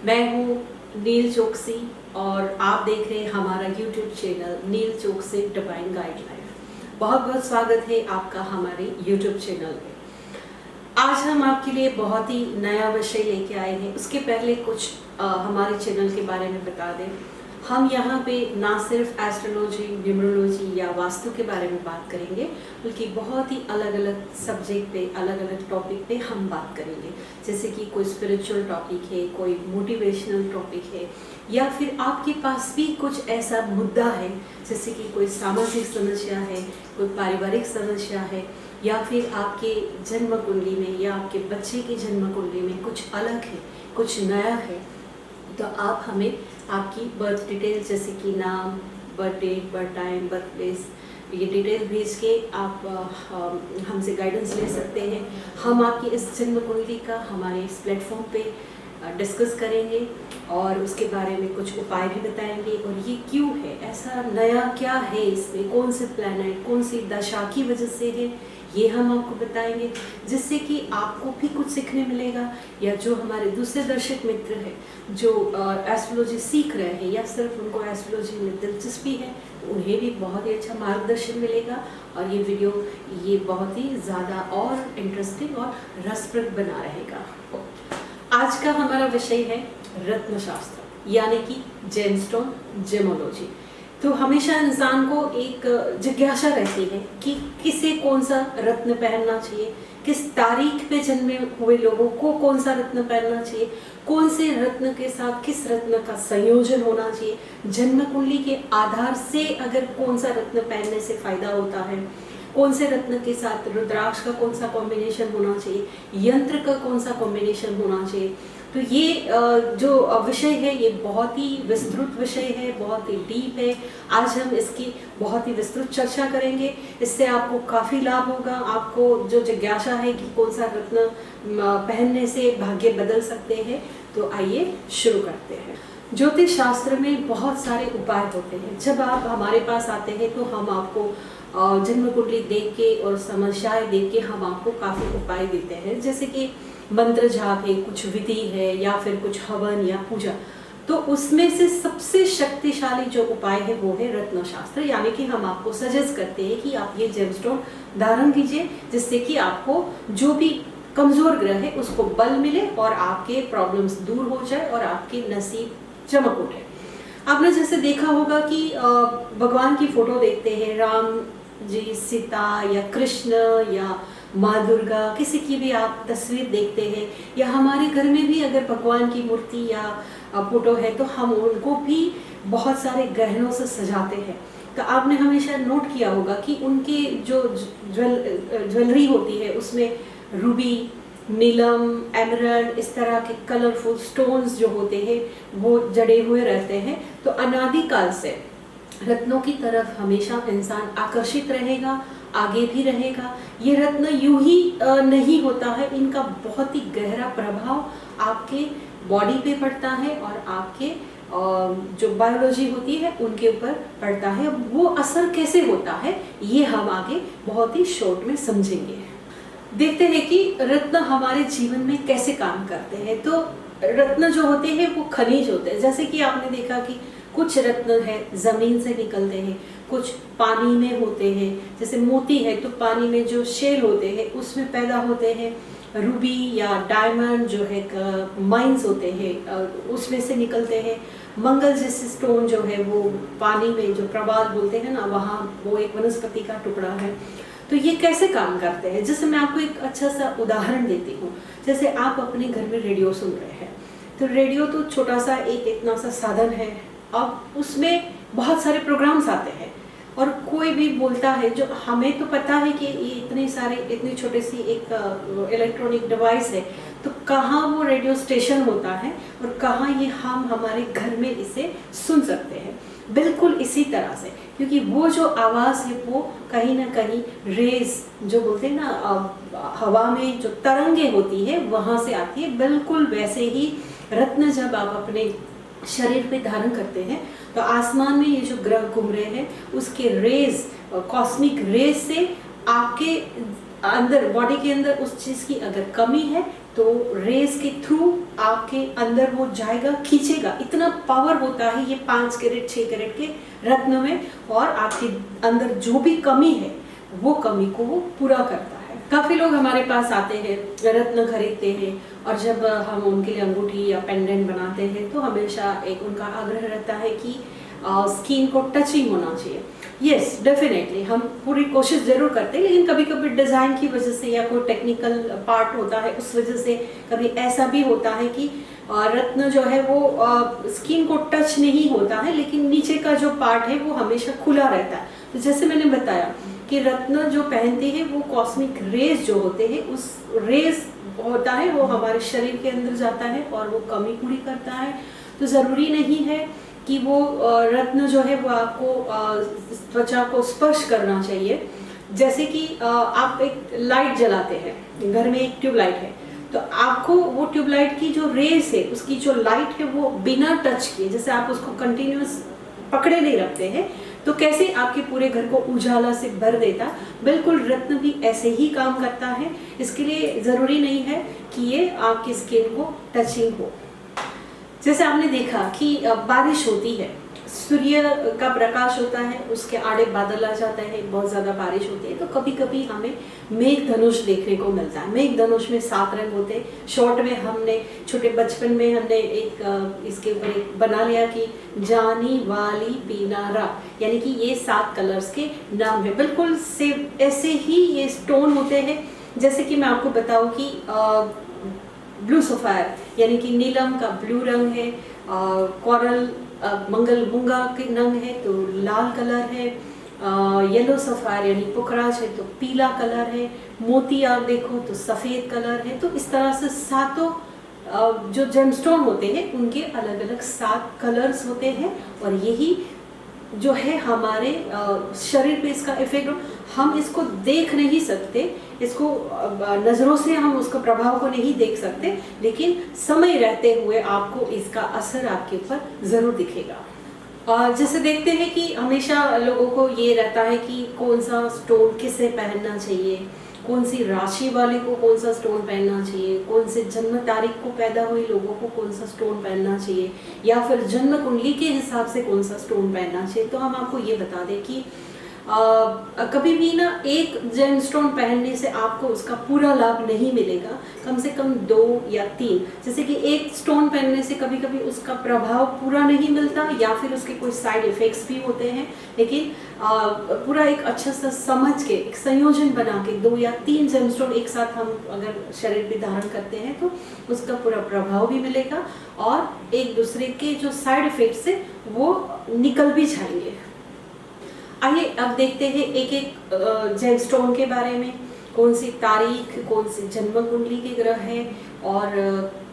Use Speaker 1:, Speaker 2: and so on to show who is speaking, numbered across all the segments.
Speaker 1: मैं हूँ नील चौकसी और आप देख रहे हैं हमारा YouTube चैनल नील चौकसी डिवाइन गाइडलाइन। बहुत बहुत स्वागत है आपका हमारे YouTube चैनल में। आज हम आपके लिए बहुत ही नया विषय लेके आए हैं। उसके पहले कुछ हमारे चैनल के बारे में बता दें। हम यहाँ पे ना सिर्फ एस्ट्रोलॉजी, न्यूमरोलॉजी या वास्तु के बारे में बात करेंगे, बल्कि बहुत ही अलग अलग सब्जेक्ट पे, अलग अलग टॉपिक पे हम बात करेंगे। जैसे कि कोई स्पिरिचुअल टॉपिक है, कोई मोटिवेशनल टॉपिक है, या फिर आपके पास भी कुछ ऐसा मुद्दा है जैसे कि कोई सामाजिक समस्या है, कोई पारिवारिक समस्या है, या फिर आपके जन्म कुंडली में या आपके बच्चे की जन्म कुंडली में कुछ अलग है, कुछ नया है, तो आप हमें आपकी बर्थ डिटेल जैसे कि नाम, birth date, birth time, birth place, ये डिटेल भेज के आप हमसे गाइडेंस ले सकते हैं। हम आपकी इस जन्म कुंडली का हमारे इस प्लेटफॉर्म पे डिस्कस करेंगे और उसके बारे में कुछ उपाय भी बताएंगे, और ये क्यों है, ऐसा नया क्या है इसमें, कौन से प्लैनेट, कौन सी दशा की वजह से है, ये हम आपको बताएंगे, जिससे कि आपको भी कुछ सीखने मिलेगा। या जो हमारे दूसरे दर्शक मित्र हैं जो एस्ट्रोलॉजी सीख रहे हैं या सिर्फ उनको एस्ट्रोलॉजी में दिलचस्पी है, तो उन्हें भी बहुत ही अच्छा मार्गदर्शन मिलेगा। और ये वीडियो ये बहुत ही ज़्यादा और इंटरेस्टिंग और रसप्रद बना रहेगा। आज का हमारा विषय है रत्नशास्त्र, यानी कि जेमस्टोन, जेमोलॉजी। तो हमेशा इंसान को एक जिज्ञासा रहती है कि किसे कौन सा रत्न पहनना चाहिए, किस तारीख पे जन्मे हुए लोगों को कौन सा रत्न पहनना चाहिए, कौन से रत्न के साथ किस रत्न का संयोजन होना चाहिए, जन्म कुंडली के आधार से अगर कौन सा रत्न पहनने से फायदा होता है, कौन से रत्न के साथ रुद्राक्ष का कौन सा कॉम्बिनेशन होना चाहिए, यंत्र का कौन सा कॉम्बिनेशन होना चाहिए। तो ये जो विषय है ये बहुत ही विस्तृत विषय है, बहुत ही डीप है। आज हम इसकी बहुत ही विस्तृत चर्चा करेंगे। इससे आपको काफ़ी लाभ होगा। आपको जो जिज्ञासा है कि कौन सा रत्न पहनने से भाग्य बदल सकते हैं, तो आइए शुरू करते हैं। ज्योतिष शास्त्र में बहुत सारे उपाय होते हैं। जब आप हमारे पास आते हैं तो हम आपको जन्म कुंडली देख के और समस्याएं देख के हम आपको काफ़ी उपाय देते हैं, जैसे कि मंत्र जाप है, कुछ विधि है, या फिर कुछ हवन या पूजा। तो उसमें से सबसे शक्तिशाली जो उपाय है वो है रत्नशास्त्र, यानी कि हम आपको सजेस्ट करते हैं कि आप ये जेमस्टोन धारण कीजिए, जिससे कि आपको जो भी कमजोर ग्रह है उसको बल मिले और आपके प्रॉब्लम्स दूर हो जाए और आपके नसीब चमक उठे। आपने जैसे देखा होगा कि भगवान की फोटो देखते हैं, राम जी, सीता या कृष्ण या माँ दुर्गा, किसी की भी आप तस्वीर देखते हैं, या हमारे घर में भी अगर भगवान की मूर्ति या फोटो है तो हम उनको भी बहुत सारे गहनों से सजाते हैं। तो आपने हमेशा नोट किया होगा कि उनके जो ज्वेलरी होती है उसमें रूबी, नीलम, एमरल्ड, इस तरह के कलरफुल स्टोन्स जो होते हैं वो जड़े हुए रहते हैं। तो अनादिकाल से रत्नों की तरफ हमेशा इंसान आकर्षित रहेगा, आगे भी रहेगा। ये रत्न यूं ही नहीं होता है, इनका बहुत ही गहरा प्रभाव आपके बॉडी पे पड़ता है और आपके जो बायोलॉजी होती है उनके ऊपर पड़ता है। वो असर कैसे होता है ये हम आगे बहुत ही शॉर्ट में समझेंगे। देखते हैं कि रत्न हमारे जीवन में कैसे काम करते हैं। तो रत्न जो होते हैं वो खनिज होते हैं। जैसे कि आपने देखा कि कुछ रत्न है जमीन से निकलते हैं, कुछ पानी में होते हैं, जैसे मोती है तो पानी में जो शेल होते हैं उसमें पैदा होते हैं। रूबी या डायमंड जो है माइंस होते हैं उसमें से निकलते हैं। मंगल जैसे स्टोन जो है वो पानी में, जो प्रवाल बोलते हैं ना, वहाँ वो एक वनस्पति का टुकड़ा है। तो ये कैसे काम करते हैं, जैसे मैं आपको एक अच्छा सा उदाहरण देती हूँ। जैसे आप अपने घर में रेडियो सुन रहे हैं, तो रेडियो तो छोटा सा एक इतना सा साधन है, अब उसमें बहुत सारे प्रोग्राम्स आते हैं और कोई भी बोलता है, जो हमें तो पता है कि ये इतनी छोटी सी एक इलेक्ट्रॉनिक डिवाइस है, तो कहाँ वो रेडियो स्टेशन होता है और कहाँ ये हम हमारे घर में इसे सुन सकते हैं। बिल्कुल इसी तरह से, क्योंकि वो जो आवाज़ है वो कहीं ना कहीं रेज जो बोलते हैं ना, हवा में जो तरंगे होती है वहाँ से आती है। बिल्कुल वैसे ही रत्न जब आप अपने शरीर पे धारण करते हैं तो आसमान में ये जो ग्रह घूम रहे हैं उसके रेज, कॉस्मिक रेज से आपके अंदर बॉडी के अंदर उस चीज की अगर कमी है तो रेस के थ्रू आपके अंदर वो जाएगा, खींचेगा। इतना पावर होता है ये 5 कैरेट 6 कैरेट के रत्न में, और आपके अंदर जो भी कमी है वो कमी को वो पूरा करता है। काफी लोग हमारे पास आते हैं, रत्न खरीदते हैं, और जब हम उनके लिए अंगूठी या पेंडेंट बनाते हैं तो हमेशा एक उनका आग्रह रहता है कि स्किन को टचिंग होना चाहिए। यस, डेफिनेटली हम पूरी कोशिश जरूर करते हैं, लेकिन कभी कभी डिज़ाइन की वजह से या कोई टेक्निकल पार्ट होता है उस वजह से कभी ऐसा भी होता है कि रत्न जो है वो स्किन को टच नहीं होता है, लेकिन नीचे का जो पार्ट है वो हमेशा खुला रहता है। तो जैसे मैंने बताया कि रत्न जो पहनते हैं वो कॉस्मिक रेज जो होते हैं, उस रेज होता है वो हमारे शरीर के अंदर जाता है और वो कमी पूरी करता है। तो ज़रूरी नहीं है कि वो रत्न जो है वो आपको त्वचा को स्पर्श करना चाहिए। जैसे कि आप एक लाइट जलाते हैं, घर में एक ट्यूबलाइट है, तो आपको वो ट्यूबलाइट की जो रेस है, उसकी जो लाइट है वो बिना टच किए, जैसे आप उसको कंटिन्यूअस पकड़े नहीं रखते हैं, तो कैसे आपके पूरे घर को उजाला से भर देता, बिल्कुल रत्न भी ऐसे ही काम करता है। इसके लिए ज़रूरी नहीं है कि ये आपकी स्किन को टचिंग हो। जैसे आपने देखा कि बारिश होती है, सूर्य का प्रकाश होता है, उसके आड़े बादल आ जाता है, बहुत ज़्यादा बारिश होती है, तो कभी कभी हमें मेघ धनुष देखने को मिलता है। मेघ धनुष में 7 रंग होते हैं। शॉर्ट में हमने छोटे बचपन में हमने एक इसके ऊपर एक बना लिया कि जानी वाली पीनारा, यानी कि ये 7 कलर्स के नाम है। बिल्कुल सेम ऐसे ही ये स्टोन होते हैं। जैसे कि मैं आपको बताऊँ कि ब्लू सफायर यानी कि नीलम का ब्लू रंग है, कोरल मंगल मूंगा के रंग है तो लाल कलर है, येलो सफायर यानी पुखराज है तो पीला कलर है, मोती आप देखो तो सफ़ेद कलर है। तो इस तरह से 7 जो जेमस्टोन होते हैं उनके अलग अलग 7 कलर्स होते हैं, और यही जो है हमारे शरीर पे इसका इफेक्ट। हम इसको देख नहीं सकते, इसको नज़रों से हम उसका प्रभाव को नहीं देख सकते, लेकिन समय रहते हुए आपको इसका असर आपके ऊपर ज़रूर दिखेगा। जैसे देखते हैं कि हमेशा लोगों को ये रहता है कि कौन सा स्टोन किसे पहनना चाहिए, कौन सी राशि वाले को कौन सा स्टोन पहनना चाहिए, कौन से जन्म तारीख को पैदा हुए लोगों को कौन सा स्टोन पहनना चाहिए, या फिर जन्म कुंडली के हिसाब से कौन सा स्टोन पहनना चाहिए। तो हम आपको ये बता दें कि कभी भी ना एक जेम स्टोन पहनने से आपको उसका पूरा लाभ नहीं मिलेगा, कम से कम 2 या 3। जैसे कि एक स्टोन पहनने से कभी कभी उसका प्रभाव पूरा नहीं मिलता, या फिर उसके कोई साइड इफ़ेक्ट्स भी होते हैं, लेकिन पूरा एक अच्छा सा समझ के एक संयोजन बना के 2 या 3 जेम स्टोन एक साथ हम अगर शरीर पे धारण करते हैं तो उसका पूरा प्रभाव भी मिलेगा, और एक दूसरे के जो साइड इफ़ेक्ट्स है वो निकल भी जाएंगे। आइए अब देखते हैं एक एक जेम स्टोन के बारे में, कौन सी तारीख, कौन सी जन्म कुंडली के ग्रह है, और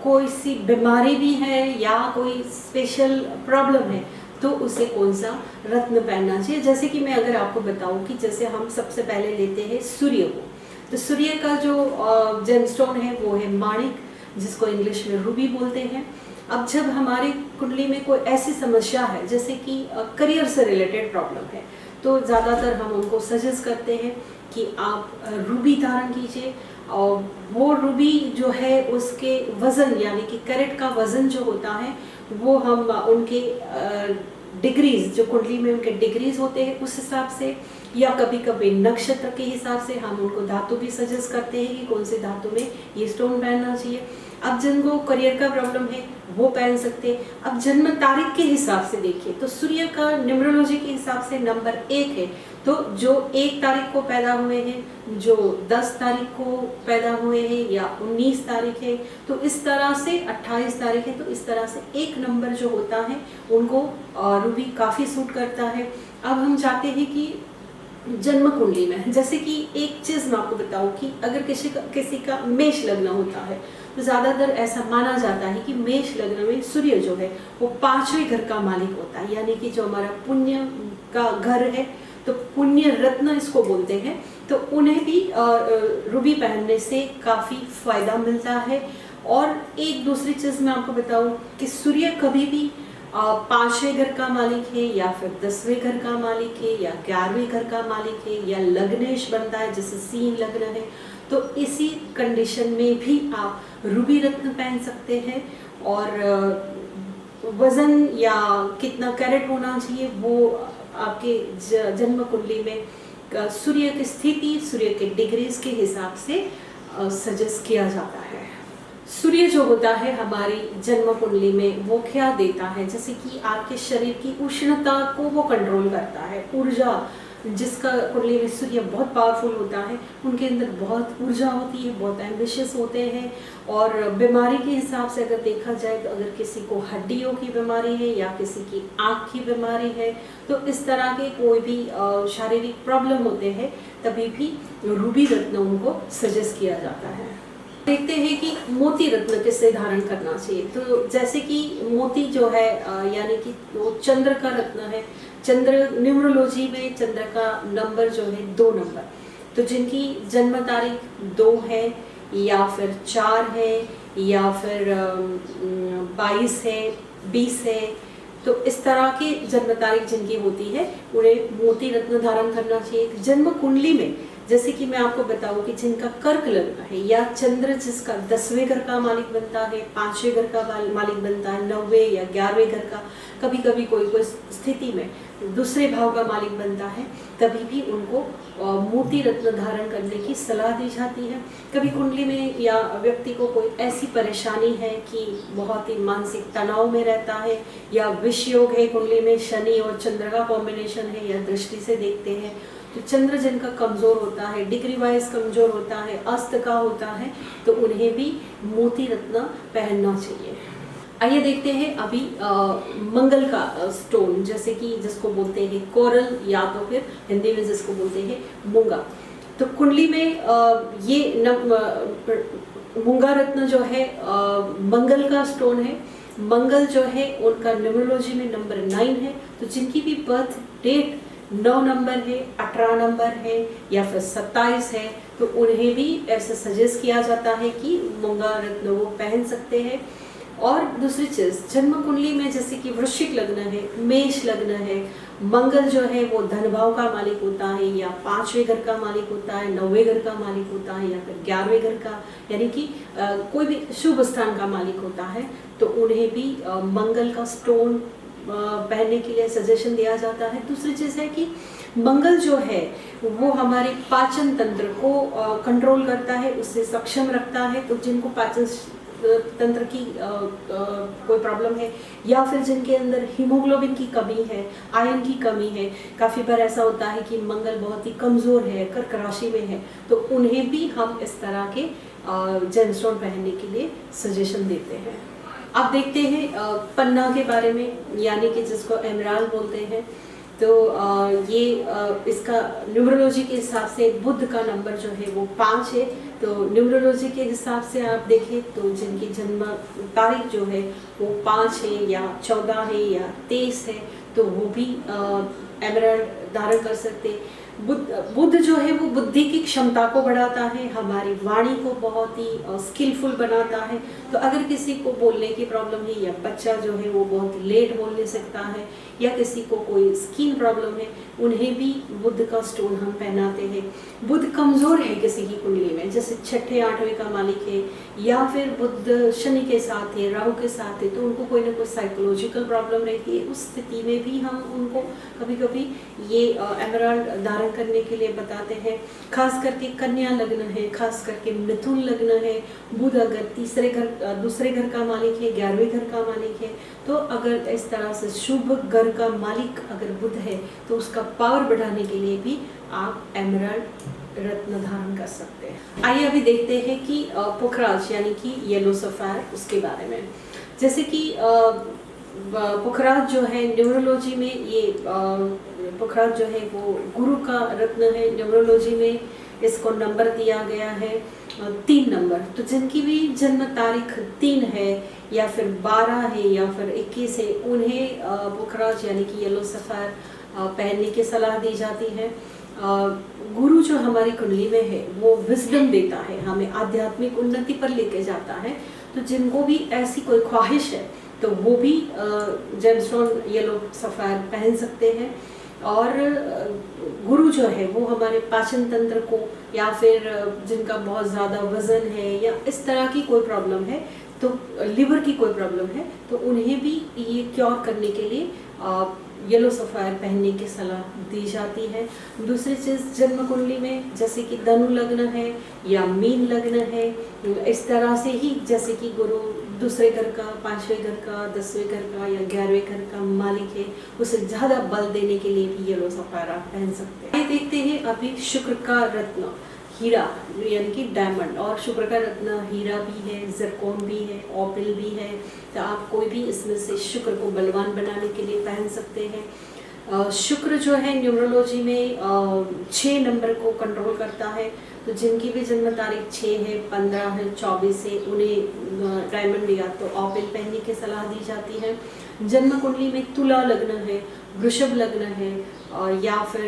Speaker 1: कोई सी बीमारी भी है या कोई स्पेशल प्रॉब्लम है तो उसे कौन सा रत्न पहनना चाहिए। जैसे कि मैं अगर आपको बताऊं कि जैसे हम सबसे पहले लेते हैं सूर्य को, तो सूर्य का जो जेम स्टोन है वो है माणिक, जिसको इंग्लिश में रूबी बोलते हैं। अब जब हमारी कुंडली में कोई ऐसी समस्या है जैसे कि करियर से रिलेटेड प्रॉब्लम है, तो ज़्यादातर हम उनको सजेस्ट करते हैं कि आप रूबी धारण कीजिए, और वो रूबी जो है उसके वज़न यानी कि कैरेट का वज़न जो होता है वो हम उनके डिग्रीज, जो कुंडली में उनके डिग्रीज होते हैं उस हिसाब से, या कभी कभी नक्षत्र के हिसाब से हम उनको धातु भी सजेस्ट करते हैं कि कौन से धातु में ये स्टोन पहनना चाहिए। अब जिनको करियर का प्रॉब्लम है वो पहन सकते हैं। अब जन्म तारीख के हिसाब से देखिए तो सूर्य का न्यूमरोलॉजी के हिसाब से नंबर 1 है, तो जो 1 तारीख को पैदा हुए हैं, जो 10 तारीख को पैदा हुए हैं, या 19 तारीख है, तो इस तरह से 28 तारीख है, तो इस तरह से 1 नंबर जो होता है उनको रूबी काफ़ी सूट करता है। अब हम चाहते हैं कि जन्म कुंडली में, जैसे कि एक चीज़ मैं आपको बताऊं कि अगर किसी का मेष लग्न होता है तो ज़्यादातर ऐसा माना जाता है कि मेष लग्न में सूर्य जो है वो 5वें घर का मालिक होता है, यानी कि जो हमारा पुण्य का घर है, तो पुण्य रत्न इसको बोलते हैं, तो उन्हें भी रूबी पहनने से काफ़ी फायदा मिलता है। और एक दूसरी चीज़ मैं आपको बताऊं कि सूर्य कभी भी 5वें घर का मालिक है, या फिर 10वें घर का मालिक है, या 11वें घर का मालिक है, या लग्नेश बनता है जैसे 3 लग्न है, तो इसी कंडीशन में भी आप रूबी रत्न पहन सकते हैं। और वज़न या कितना कैरेट होना चाहिए वो आपके जन्म कुंडली में सूर्य की स्थिति, सूर्य के डिग्रीज के हिसाब से सजेस्ट किया जाता है। सूर्य जो होता है हमारी जन्म कुंडली में वो क्या देता है, जैसे कि आपके शरीर की उष्णता को वो कंट्रोल करता है। ऊर्जा, जिसका कुंडली में सूर्य बहुत पावरफुल होता है, उनके अंदर बहुत ऊर्जा होती है, बहुत एम्बिशियस होते हैं। और बीमारी के हिसाब से अगर देखा जाए तो अगर किसी को हड्डियों की बीमारी है या किसी की आँख की बीमारी है, तो इस तरह के कोई भी शारीरिक प्रॉब्लम होते हैं, तभी भी रूबी रत्न उनको सजेस्ट किया जाता है। देखते हैं कि मोती रत्न किससे धारण करना चाहिए। तो जैसे कि मोती जो है यानी कि वो चंद्र का रत्न है। चंद्र, न्यूमरोलॉजी में चंद्र का नंबर जो है 2 नंबर, तो जिनकी जन्म तारीख 2 है या फिर 4 है या फिर 22 है, 20 है, तो इस तरह की जन्म तारीख जिनकी होती है उन्हें मोती रत्न धारण करना चाहिए। जन्म कुंडली में जैसे कि मैं आपको बताऊं कि जिनका कर्क लग्न है या चंद्र जिसका 10वें घर का मालिक बनता है, 5वें घर का मालिक बनता है, 9वें या 11वें घर का, कभी कभी कोई कोई स्थिति में दूसरे भाव का मालिक बनता है, तभी भी उनको मोती रत्न धारण करने की सलाह दी जाती है। कभी कुंडली में या व्यक्ति को कोई ऐसी परेशानी है कि बहुत ही मानसिक तनाव में रहता है, या विष योग है, कुंडली में शनि और चंद्र का कॉम्बिनेशन है, या दृष्टि से देखते हैं, तो चंद्र जिनका कमज़ोर होता है, डिग्री वाइज कमज़ोर होता है, अस्त का होता है, तो उन्हें भी मोती रत्न पहनना चाहिए। आइए देखते हैं अभी मंगल का स्टोन, जैसे कि जिसको बोलते हैं कोरल, या तो फिर हिंदी में जिसको बोलते हैं मूंगा। तो कुंडली में ये मूंगा रत्न जो है मंगल का स्टोन है। मंगल जो है उनका न्यूमरोलॉजी में नंबर 9 है। तो जिनकी भी बर्थ डेट 9 नंबर है, 18 नंबर है या फिर 27 है, तो उन्हें भी ऐसा सजेस्ट किया जाता है कि मूंगा रत्न वो पहन सकते हैं। और दूसरी चीज़, जन्म कुंडली में जैसे कि वृश्चिक लग्न है, मेष लग्न है, मंगल जो है वो धन भाव का मालिक होता है, या 5वें घर का मालिक होता है, 9वें घर का मालिक होता है, या फिर 11वें घर का, यानी कि कोई भी शुभ स्थान का मालिक होता है, तो उन्हें भी मंगल का स्टोन पहनने के लिए सजेशन दिया जाता है। दूसरी चीज़ है कि मंगल जो है वो हमारे पाचन तंत्र को कंट्रोल करता है, उससे सक्षम रखता है। तो जिनको पाचन तंत्र की कोई प्रॉब्लम है, या फिर जिनके अंदर हीमोग्लोबिन की कमी है, आयरन की कमी है, काफ़ी बार ऐसा होता है कि मंगल बहुत ही कमज़ोर है, कर्क राशि में है, तो उन्हें भी हम इस तरह के जेमस्टोन पहनने के लिए सजेशन देते हैं। अब देखते हैं पन्ना के बारे में, यानी कि जिसको एमराल्ड बोलते हैं। तो ये इसका न्यूमरोलॉजी के हिसाब से बुध का नंबर जो है वो 5 है। तो न्यूमरोलॉजी के हिसाब से आप देखें तो जिनकी जन्म तारीख जो है वो 5 है या 14 है या 23 है, तो वो भी एमराल्ड धारण कर सकते। बुध जो है वो बुद्धि की क्षमता को बढ़ाता है, हमारी वाणी को बहुत ही स्किलफुल बनाता है। तो अगर किसी को बोलने की प्रॉब्लम है, या बच्चा जो है वो बहुत लेट बोलने सकता है, या किसी को कोई स्किन प्रॉब्लम है, उन्हें भी बुध का स्टोन हम पहनाते हैं। बुध कमज़ोर है किसी की कुंडली में, जैसे 6ठे 8वें का मालिक है, या फिर बुध शनि के साथ है, राहु के साथ है, तो उनको कोई ना कोई साइकोलॉजिकल प्रॉब्लम रहती है। उस स्थिति में भी हम उनको कभी कभी ये एमराल्ड धारण करने के लिए बताते हैं। खास करके कन्या लग्न है, खास करके मिथुन लग्न है, बुध अगर दूसरे घर का मालिक है, 11वें घर का मालिक है, तो अगर इस तरह से शुभ घर का मालिक अगर बुध है, तो उसका पावर बढ़ाने के लिए भी आप एमराल्ड रत्न धारण कर सकते हैं। आइए अभी देखते हैं कि पुखराज यानी कि येलो सफायर, उसके बारे में। जैसे कि पुखराज जो है न्यूमरोलॉजी में, ये पुखराज जो है वो गुरु का रत्न है। न्यूमरोलॉजी में इसको नंबर दिया गया है 3 नंबर। तो जिनकी भी जन्म तारीख 3 है या फिर 12 है या फिर 21 है, उन्हें पुखराज यानी कि येलो सफायर पहनने की सलाह दी जाती है। गुरु जो हमारी कुंडली में है वो विजडम देता है, हमें आध्यात्मिक उन्नति पर लेके जाता है। तो जिनको भी ऐसी कोई ख्वाहिश है तो वो भी जेमस्टोन येलो सफायर पहन सकते हैं। और गुरु गुरु जो है वो हमारे पाचन तंत्र को, या फिर जिनका बहुत ज़्यादा वजन है या इस तरह की कोई प्रॉब्लम है, तो लिवर की कोई प्रॉब्लम है, तो उन्हें भी ये क्योर करने के लिए येलो सफ़ायर पहनने की सलाह दी जाती है। दूसरी चीज़, जन्म कुंडली में जैसे कि धनु लग्न है या मीन लग्न है, इस तरह से ही जैसे कि गुरु दूसरे घर का, 5वें घर का, 10वें घर का या 11वें घर का मालिक है, उसे ज़्यादा बल देने के लिए भी येलो सफ़ायर आप पहन सकते हैं। देखते हैं अभी शुक्र का रत्न हीरा यानी कि डायमंड, और शुक्र का रत्न हीरा भी है, ज़रकोन भी है, ऑपिल भी है, तो आप कोई भी इसमें से शुक्र को बलवान बनाने के लिए पहन सकते हैं। शुक्र जो है न्यूमरोलॉजी में 6 नंबर को कंट्रोल करता है, तो जिनकी भी जन्म तारीख 6 है, 15 है, 24 है, उन्हें डायमंड या तो ऑपिल पहनने की सलाह दी जाती है। जन्म कुंडली में तुला लग्न है, वृषभ लग्न है, या फिर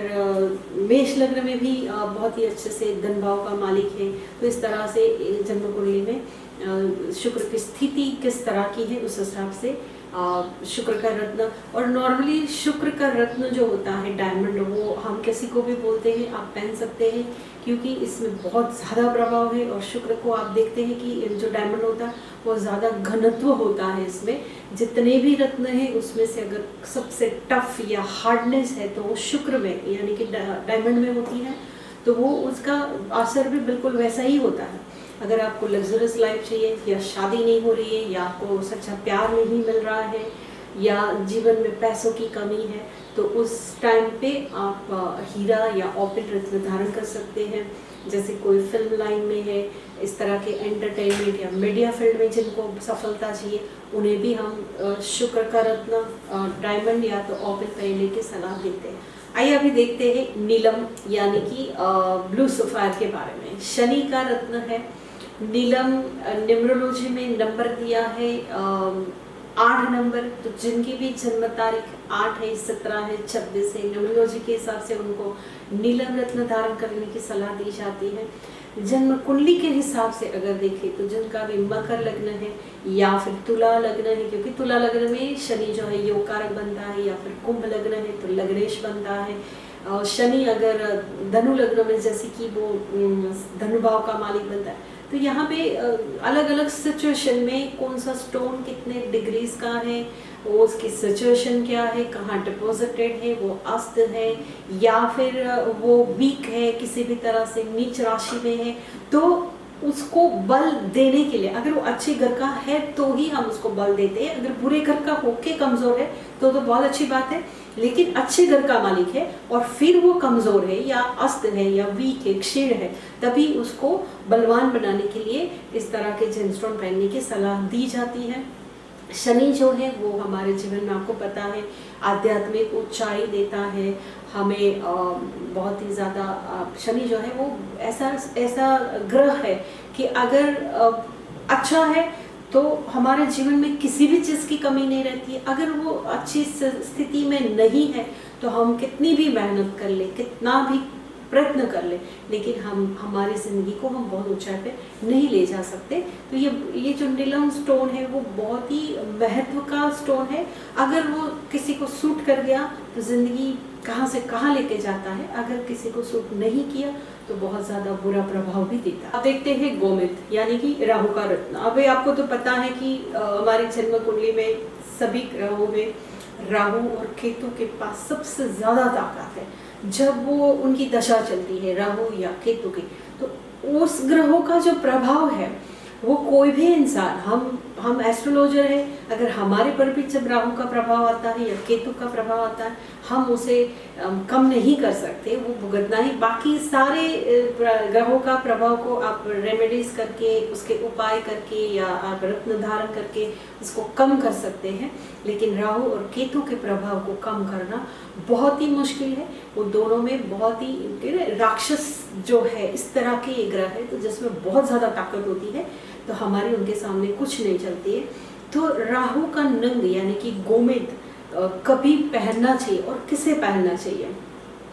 Speaker 1: मेष लग्न में भी बहुत ही अच्छे से धन भाव का मालिक है, तो इस तरह से जन्म कुंडली में शुक्र की स्थिति किस तरह की है उस हिसाब से शुक्र का रत्न। और नॉर्मली शुक्र का रत्न जो होता है डायमंड, वो हम किसी को भी बोलते हैं, आप पहन सकते हैं, क्योंकि इसमें बहुत ज़्यादा प्रभाव है। और शुक्र को आप देखते हैं कि जो डायमंड होता है वो ज़्यादा घनत्व होता है, इसमें जितने भी रत्न हैं उसमें से अगर सबसे टफ या हार्डनेस है तो वो शुक्र में यानी कि डायमंड में होती है, तो वो उसका असर भी बिल्कुल वैसा ही होता है। अगर आपको लग्जरियस लाइफ चाहिए, या शादी नहीं हो रही है, या आपको सच्चा प्यार नहीं मिल रहा है, या जीवन में पैसों की कमी है, तो उस टाइम पे आप हीरा या ऑपिल रत्न धारण कर सकते हैं। जैसे कोई फिल्म लाइन में है, इस तरह के एंटरटेनमेंट या मीडिया फील्ड में जिनको सफलता चाहिए, उन्हें भी हम शुक्र का रत्न डायमंड या तो ऑपिल पहनने की सलाह देते हैं। आइए अभी देखते हैं नीलम यानी कि ब्लू सफ़ायर के बारे में। शनि का रत्न है नीलम, न्यूमरोलॉजी में नंबर दिया है 8 नंबर, तो जिनकी भी जन्म तारीख 8 है, 17 है, 26 है, न्यूमरोलॉजी के हिसाब से उनको नीलम रत्न धारण करने की सलाह दी जाती है। जन्म कुंडली के हिसाब से अगर देखें तो जिनका भी मकर लग्न है या फिर तुला लग्न है, क्योंकि तुला लग्न में शनि जो है योग कारक बनता है, या फिर कुंभ लग्न है तो लग्नेश बनता है। शनि अगर धनु लग्न में जैसे कि वो धनुभाव का मालिक बनता है, तो यहाँ पे अलग अलग सिचुएशन में कौन सा स्टोन कितने डिग्रीज का है, वो उसकी सिचुएशन क्या है, कहाँ डिपॉजिटेड है, वो अस्त है या फिर वो वीक है, किसी भी तरह से नीच राशि में है, तो उसको बल देने के लिए अगर वो अच्छे घर का है तो ही हम उसको बल देते हैं। अगर बुरे घर का होके कमज़ोर है तो बहुत अच्छी बात है, लेकिन अच्छे घर का मालिक है और फिर वो कमज़ोर है या अस्त है या वीक है, क्षीण है, तभी उसको बलवान बनाने के लिए इस तरह के जेमस्टोन पहनने की सलाह दी जाती है। शनि जो है वो हमारे जीवन में आपको पता है आध्यात्मिक ऊंचाई देता है हमें, बहुत ही ज़्यादा शनि जो है वो ऐसा ग्रह है कि अगर अच्छा है तो हमारे जीवन में किसी भी चीज़ की कमी नहीं रहती है। अगर वो अच्छी स्थिति में नहीं है तो हम कितनी भी मेहनत कर ले, कितना भी प्रयत्न कर ले, लेकिन हम हमारी ज़िंदगी को हम बहुत ऊंचाई पे नहीं ले जा सकते। तो ये जो नीलम स्टोन है वो बहुत ही महत्व का स्टोन है। अगर वो किसी को सूट कर गया तो ज़िंदगी कहाँ से कहाँ लेके जाता है, अगर किसी को सूट नहीं किया तो बहुत ज़्यादा बुरा प्रभाव भी देता है। अब देखते हैं गोमित यानी कि राहु का रत्न। अब आपको तो पता है कि हमारी जन्म कुंडली में सभी ग्रहों में राहु और केतु के पास सबसे ज़्यादा ताकत है। जब वो उनकी दशा चलती है राहु या केतु की, तो उस ग्रहों का जो प्रभाव है वो कोई भी इंसान, हम एस्ट्रोलॉजर है, अगर हमारे पर भी जब राहु का प्रभाव आता है या केतु का प्रभाव आता है, हम उसे कम नहीं कर सकते, वो भुगतना ही। बाकी सारे ग्रहों का प्रभाव को आप रेमेडीज करके, उसके उपाय करके या आप रत्न धारण करके उसको कम कर सकते हैं, लेकिन राहु और केतु के प्रभाव को कम करना बहुत ही मुश्किल है। वो दोनों में बहुत ही राक्षस जो है इस तरह के ये ग्रह है, तो जिसमें बहुत ज़्यादा ताकत होती है, तो हमारी उनके सामने कुछ नहीं चलती है। तो राहु का नंग यानी कि गोमेद कभी पहनना चाहिए और किसे पहनना चाहिए।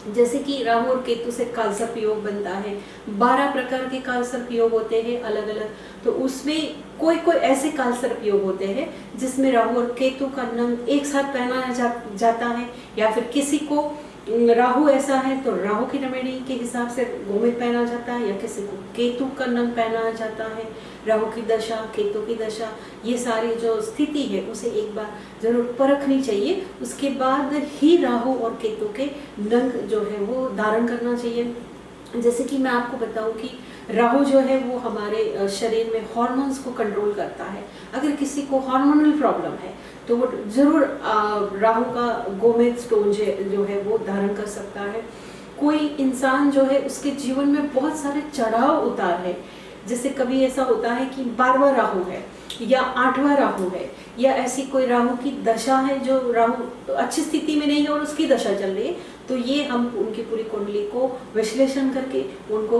Speaker 1: जैसे कि राहु और केतु से कालसर्प योग बनता है, 12 प्रकार के कालसर्प योग होते हैं अलग अलग, तो उसमें कोई ऐसे कालसर्प योग होते हैं जिसमें राहु और केतु का नंग एक साथ पहना जाता है, या फिर किसी को राहु ऐसा है तो राहु की रेमेडी के हिसाब से गोमेद पहना जाता है, या किसी को केतु का नंग पहना जाता है। राहु की दशा, केतु की दशा, ये सारी जो स्थिति है उसे एक बार जरूर परखनी चाहिए। उसके बाद ही राहु और केतु के नंग जो है वो धारण करना चाहिए। जैसे कि मैं आपको बताऊं कि राहु जो है वो हमारे शरीर में हार्मोन्स को कंट्रोल करता है। अगर किसी को हार्मोनल प्रॉब्लम है तो वो जरूर राहु का गोमेद स्टोन जो है वो धारण कर सकता है। कोई इंसान जो है उसके जीवन में बहुत सारे चढ़ाव उतार है, जैसे कभी ऐसा होता है कि 12वां राहु है या 8वां राहु है, या ऐसी कोई राहु की दशा है जो राहु अच्छी स्थिति में नहीं है और उसकी दशा चल रही है, तो ये हम उनकी पूरी कुंडली को विश्लेषण करके उनको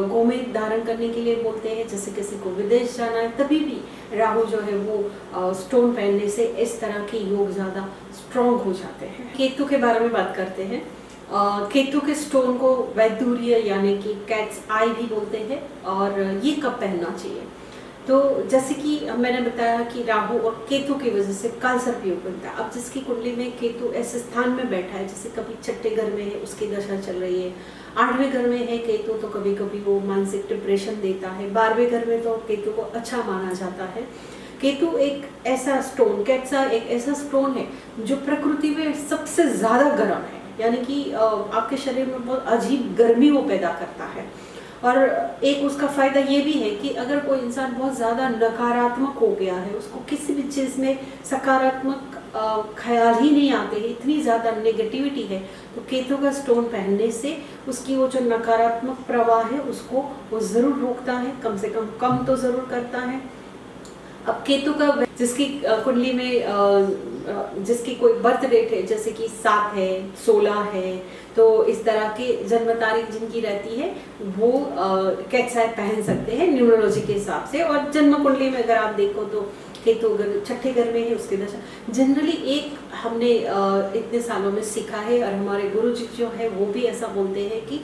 Speaker 1: गोमेद धारण करने के लिए बोलते हैं। जैसे किसी को विदेश जाना है तभी भी राहु जो है वो स्टोन पहनने से इस तरह के योग ज़्यादा स्ट्रॉन्ग हो जाते हैं। केतु के बारे में बात करते हैं। केतु के स्टोन को वैदूर्य यानी कि कैट्स आई भी बोलते हैं, और ये कब पहनना चाहिए? तो जैसे कि मैंने बताया कि राहु और केतु की वजह से कालसर्प योग बनता है। अब जिसकी कुंडली में केतु ऐसे स्थान में बैठा है, जैसे कभी छठे घर में है उसकी दशा चल रही है, 8वें घर में है केतु तो कभी कभी वो मानसिक डिप्रेशन देता है, 12वें घर में तो केतु को अच्छा माना जाता है। केतु एक ऐसा स्टोन, कैट्सा एक ऐसा स्टोन है जो प्रकृति में सबसे ज़्यादा गर्म है, यानी कि आपके शरीर में बहुत अजीब गर्मी वो पैदा करता है। और एक उसका फ़ायदा ये भी है कि अगर कोई इंसान बहुत ज़्यादा नकारात्मक हो गया है, उसको किसी भी चीज़ में सकारात्मक ख्याल ही नहीं आते हैं, इतनी ज़्यादा नेगेटिविटी है, तो केतु का स्टोन पहनने से उसकी वो जो नकारात्मक प्रवाह है उसको वो ज़रूर रोकता है, कम से कम तो ज़रूर करता है। अब केतु का जिसकी कुंडली में जिसकी कोई बर्थ डेट है, जैसे कि 7 है, 16 है, तो इस तरह के जन्म तारीख जिनकी रहती है वो कैट्स पहन सकते हैं न्यूमरोलॉजी के हिसाब से। और जन्म कुंडली में अगर आप देखो तो केतु अगर छठे घर में है उसकी दशा जनरली एक हमने इतने सालों में सीखा है, और हमारे गुरु जी जो है वो भी ऐसा बोलते हैं कि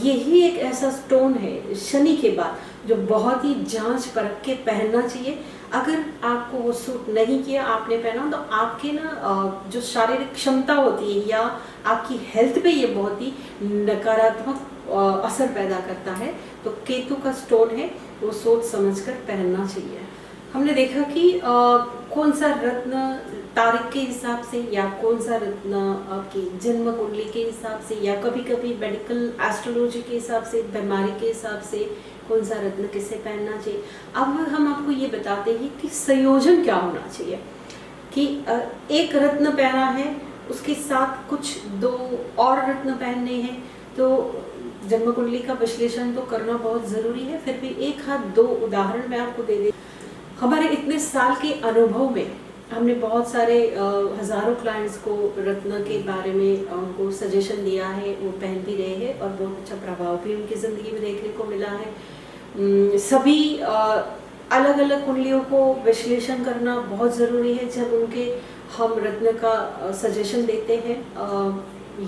Speaker 1: यही एक ऐसा स्टोन है शनि के बाद जो बहुत ही जांच परख के पहनना चाहिए। अगर आपको वो सूट नहीं किया, आपने पहना, तो आपके ना जो शारीरिक क्षमता होती है या आपकी हेल्थ पे ये बहुत ही नकारात्मक असर पैदा करता है। तो केतु का स्टोन है वो सोच समझकर पहनना चाहिए। हमने देखा कि कौन सा रत्न तारीख के हिसाब से, या कौन सा रत्न आपकी जन्म कुंडली के हिसाब से, या कभी कभी मेडिकल एस्ट्रोलॉजी के हिसाब से, बीमारी के हिसाब से कौन सा रत्न किसे पहनना चाहिए। अब हम आपको ये बताते हैं कि संयोजन क्या होना चाहिए, कि एक रत्न पहना है उसके साथ कुछ 2 और रत्न पहनने हैं, तो जन्म कुंडली का विश्लेषण तो करना बहुत ज़रूरी है। फिर भी 1 या 2 उदाहरण मैं आपको दे दें। हमारे इतने साल के अनुभव में हमने बहुत सारे हज़ारों क्लाइंट्स को रत्न के बारे में उनको सजेशन दिया है, वो पहन भी रहे हैं और बहुत अच्छा प्रभाव भी उनकी ज़िंदगी में देखने को मिला है। सभी अलग अलग कुंडलियों को विश्लेषण करना बहुत ज़रूरी है जब उनके हम रत्न का सजेशन देते हैं।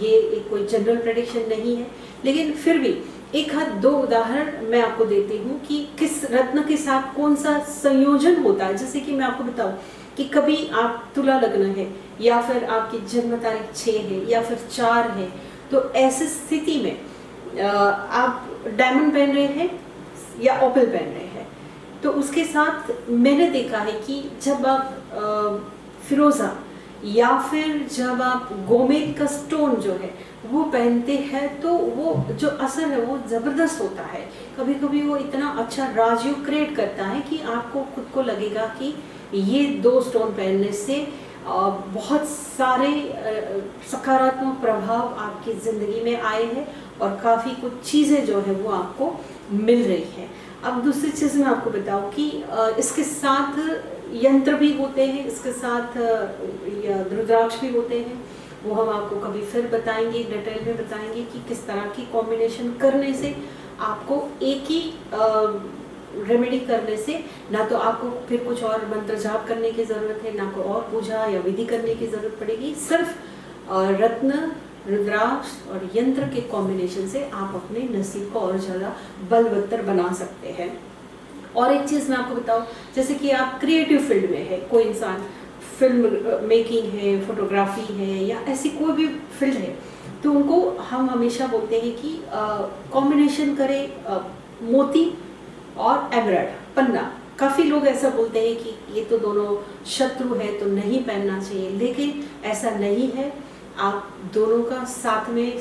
Speaker 1: ये एक कोई जनरल प्रेडिक्शन नहीं है, लेकिन फिर भी 1 या 2 उदाहरण मैं आपको देती हूँ कि किस रत्न के साथ कौन सा संयोजन होता है। जैसे कि मैं आपको बताऊँ कि कभी आप तुला लग्न है, या फिर आपकी जन्म तारीख 6 है, या फिर 4 है, तो ऐसी स्थिति में आप डायमंड पहन रहे हैं या ओपल पहन रहे हैं, तो उसके साथ मैंने देखा है कि जब आप फिरोज़ा या फिर जब आप गोमेद का स्टोन जो है वो पहनते हैं तो वो जो असर है वो ज़बरदस्त होता है। कभी कभी वो इतना अच्छा राजयोग क्रिएट करता है कि आपको खुद को लगेगा कि ये 2 स्टोन पहनने से बहुत सारे सकारात्मक प्रभाव आपकी ज़िंदगी में आए हैं और काफ़ी कुछ चीज़ें जो है वो आपको मिल रही है। अब दूसरी चीज़ मैं आपको बताऊँ कि इसके साथ यंत्र भी होते हैं, इसके साथ रुद्राक्ष भी होते हैं, वो हम आपको कभी फिर बताएंगे, डिटेल में बताएंगे कि किस तरह की कॉम्बिनेशन करने से आपको एक ही रेमेडी करने से ना तो आपको फिर कुछ और मंत्र जाप करने की ज़रूरत है, ना कोई और पूजा या विधि करने की ज़रूरत पड़ेगी। सिर्फ रत्न, रुद्राक्ष और यंत्र के कॉम्बिनेशन से आप अपने नसीब को और ज़्यादा बलवत्तर बना सकते हैं। और एक चीज़ मैं आपको बताऊँ, जैसे कि आप क्रिएटिव फील्ड में है, कोई इंसान फिल्म मेकिंग है, फोटोग्राफी है, या ऐसी कोई भी फील्ड है, तो उनको हम हमेशा बोलते हैं कि कॉम्बिनेशन करें मोती और एमराल्ड पन्ना। काफ़ी लोग ऐसा बोलते हैं कि ये तो दोनों शत्रु है तो नहीं पहनना चाहिए, लेकिन ऐसा नहीं है। आप दोनों का साथ में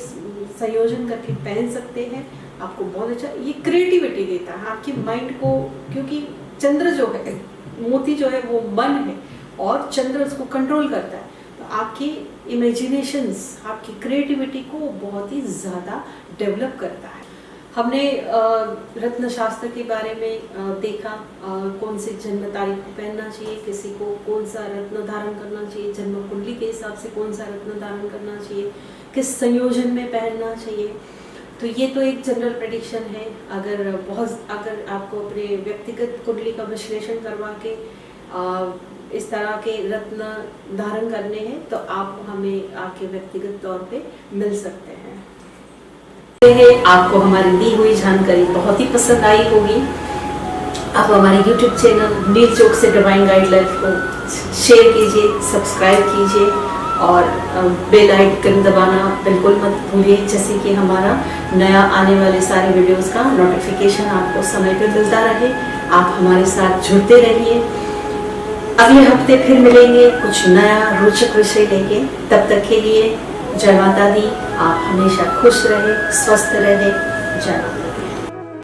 Speaker 1: संयोजन करके पहन सकते हैं, आपको बहुत अच्छा ये क्रिएटिविटी देता है आपके माइंड को, क्योंकि चंद्र जो है, मोती जो है वो मन है और चंद्र उसको कंट्रोल करता है। तो आपकी इमेजिनेशंस, आपकी क्रिएटिविटी को बहुत ही ज़्यादा डेवलप करता है। हमने रत्न शास्त्र के बारे में देखा, कौन से जन्म तारीख को पहनना चाहिए, किसी को कौन सा रत्न धारण करना चाहिए, जन्म कुंडली के हिसाब से कौन सा रत्न धारण करना चाहिए, किस संयोजन में पहनना चाहिए। तो ये तो एक जनरल प्रेडिक्शन है। अगर आपको अपने व्यक्तिगत कुंडली का विश्लेषण करवा के इस तरह के रत्न धारण करने हैं तो आप हमें आपके व्यक्तिगत तौर पे मिल सकते हैं। आपको हमारी दी हुई जानकारी बहुत ही पसंद आई होगी। आप हमारे YouTube चैनल नील चौक से डिवाइन गाइड लाइफ को शेयर कीजिए, सब्सक्राइब कीजिए और बेल आइकन दबाना बिल्कुल मत भूलिए, जैसे कि हमारा नया आने वाले सारे वीडियोस का नोटिफिकेशन आपको समय पर मिलता रहे। आप हमारे साथ जुड़ते रहिए। अगले हफ्ते फिर मिलेंगे कुछ नया रोचक विषय लेके। तब तक के लिए जय माता दी। आप हमेशा खुश रहे, स्वस्थ रहे। जय माता।